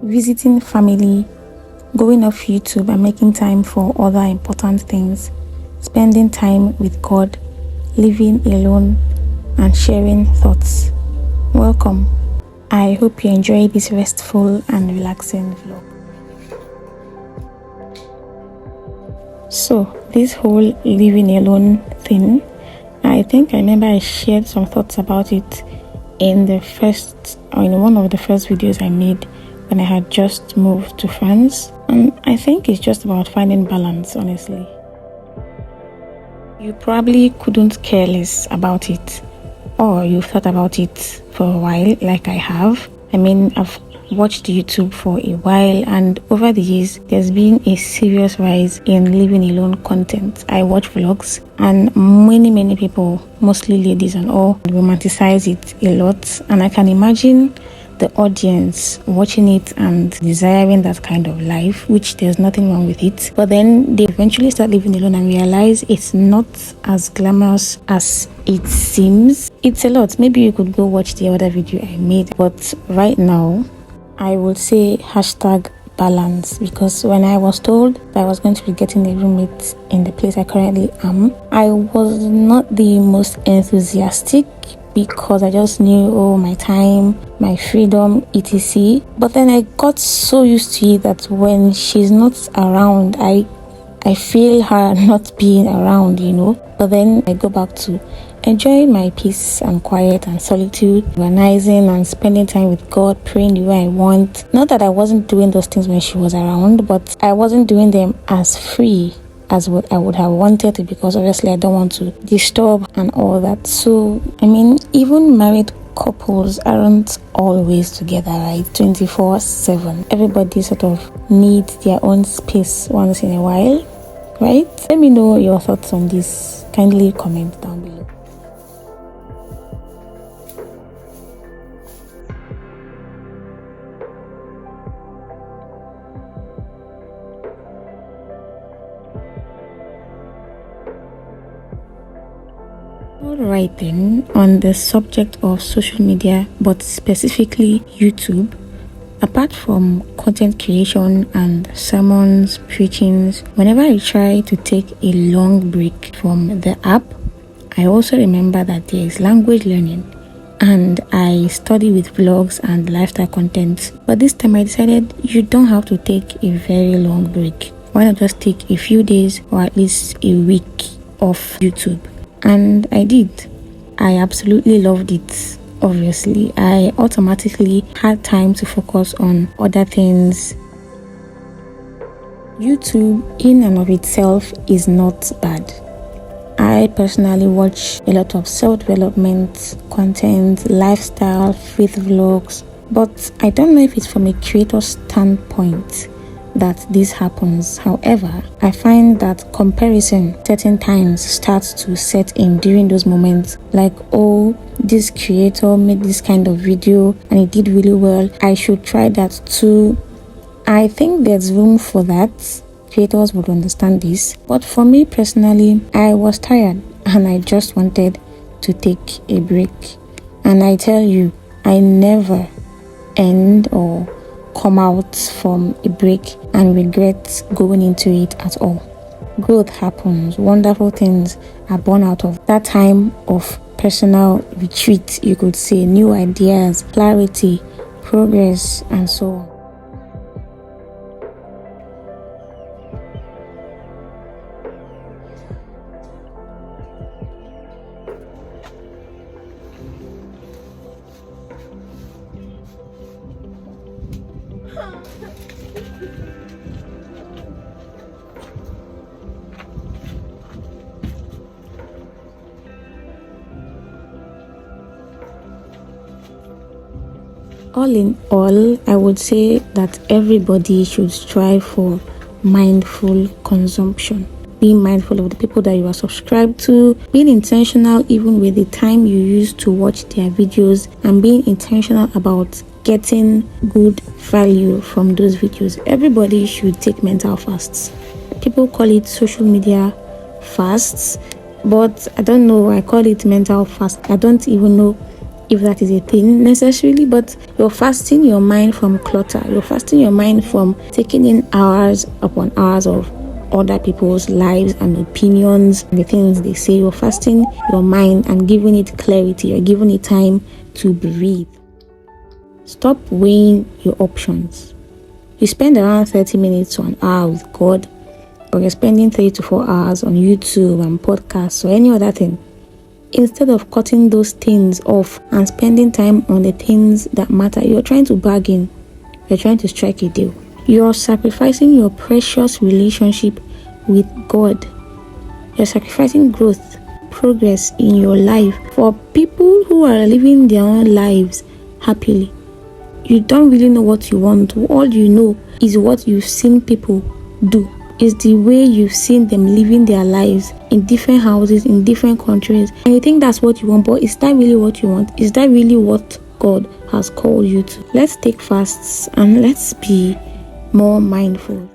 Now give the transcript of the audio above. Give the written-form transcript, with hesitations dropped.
visiting family, going off YouTube and making time for other important things, spending time with God, living alone, and sharing thoughts. Welcome. I hope you enjoy this restful and relaxing vlog. So, this whole living alone thing, I think I remember I shared some thoughts about it in one of the first videos I made when I had just moved to France. And I think it's just about finding balance, honestly. You probably couldn't care less about it, or you've thought about it for a while, like I have. I've watched YouTube for a while, and over the years there's been a serious rise in living alone content. I watch vlogs, and many people, mostly ladies and all, romanticize it a lot, and I can imagine the audience watching it and desiring that kind of life, which there's nothing wrong with it. But then they eventually start living alone and realize it's not as glamorous as it seems. It's a lot. Maybe you could go watch the other video I made, but right now I would say #balance, because when I was told that I was going to be getting a roommate in the place I currently am, I was not the most enthusiastic, because I just knew, my time, my freedom, etc. But then I got so used to it that when she's not around, I feel her not being around, But then I go back to enjoying my peace and quiet and solitude, organizing and spending time with God, praying the way I want. Not that I wasn't doing those things when she was around, but I wasn't doing them as free as what I would have wanted to, because obviously I don't want to disturb and all that. So, even married couples aren't always together, right? 24/7. Everybody sort of needs their own space once in a while, right? Let me know your thoughts on this. Kindly comment down below. Alright then, on the subject of social media, but specifically YouTube, apart from content creation and sermons, preachings, whenever I try to take a long break from the app, I also remember that there is language learning, and I study with vlogs and lifestyle content. But this time I decided you don't have to take a very long break. Why not just take a few days or at least a week off YouTube? And I did. I absolutely loved it. Obviously, I automatically had time to focus on other things. YouTube in and of itself is not bad. I personally watch a lot of self-development content, lifestyle, faith vlogs, but I don't know if it's from a creator standpoint that this happens. However, I find that comparison certain times starts to set in during those moments, like, this creator made this kind of video and it did really well, I should try that too. I think there's room for that. Creators would understand this, but for me personally, I was tired and I just wanted to take a break. And I tell you, I never end or come out from a break and regret going into it at all. Growth happens. Wonderful things are born out of that time of personal retreat, you could say. New ideas, clarity, progress, and so on. All in all, I would say that everybody should strive for mindful consumption. Being mindful of the people that you are subscribed to, being intentional even with the time you use to watch their videos, and being intentional about getting good value from those videos. Everybody should take mental fasts. People call it social media fasts, but I don't know, I call it mental fast. I don't even know if that is a thing necessarily, but you're fasting your mind from clutter. You're fasting your mind from taking in hours upon hours of other people's lives and opinions, the things they say. You're fasting your mind and giving it clarity. You're giving it time to breathe. Stop weighing your options. You spend around 30 minutes to an hour with God, or you're spending 3 to 4 hours on YouTube and podcasts or any other thing. Instead of cutting those things off and spending time on the things that matter, you're trying to bargain. You're trying to strike a deal. You're sacrificing your precious relationship with God. You're sacrificing growth, progress in your life for people who are living their own lives happily. You don't really know what you want. All you know is what you've seen people do. It's the way you've seen them living their lives in different houses, in different countries. And you think that's what you want, but is that really what you want? Is that really what God has called you to? Let's take fasts and let's be more mindful.